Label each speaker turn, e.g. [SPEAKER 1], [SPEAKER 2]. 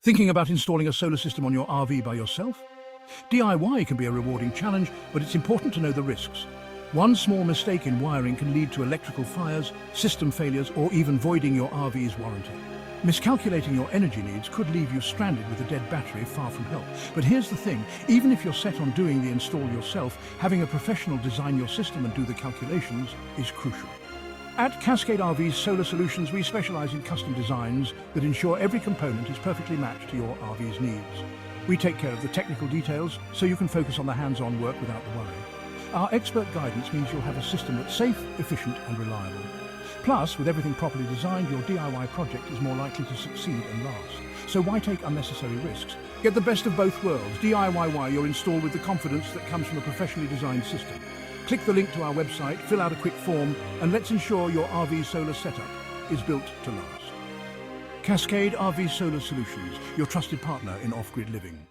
[SPEAKER 1] Thinking about installing a solar system on your RV by yourself? DIY can be a rewarding challenge, but it's important to know the risks. One small mistake in wiring can lead to electrical fires, system failures, or even voiding your RV's warranty. Miscalculating your energy needs could leave you stranded with a dead battery, far from help. But here's the thing, even if you're set on doing the install yourself, having a professional design your system and do the calculations is crucial. At Cascade RV's Solar Solutions, we specialize in custom designs that ensure every component is perfectly matched to your RV's needs. We take care of the technical details so you can focus on the hands-on work without the worry. Our expert guidance means you'll have a system that's safe, efficient and reliable. Plus, with everything properly designed, your DIY project is more likely to succeed and last. So why take unnecessary risks? Get the best of both worlds. DIY your install with the confidence that comes from a professionally designed system. Click the link to our website, fill out a quick form, and let's ensure your RV solar setup is built to last. Cascade RV Solar Solutions, your trusted partner in off-grid living.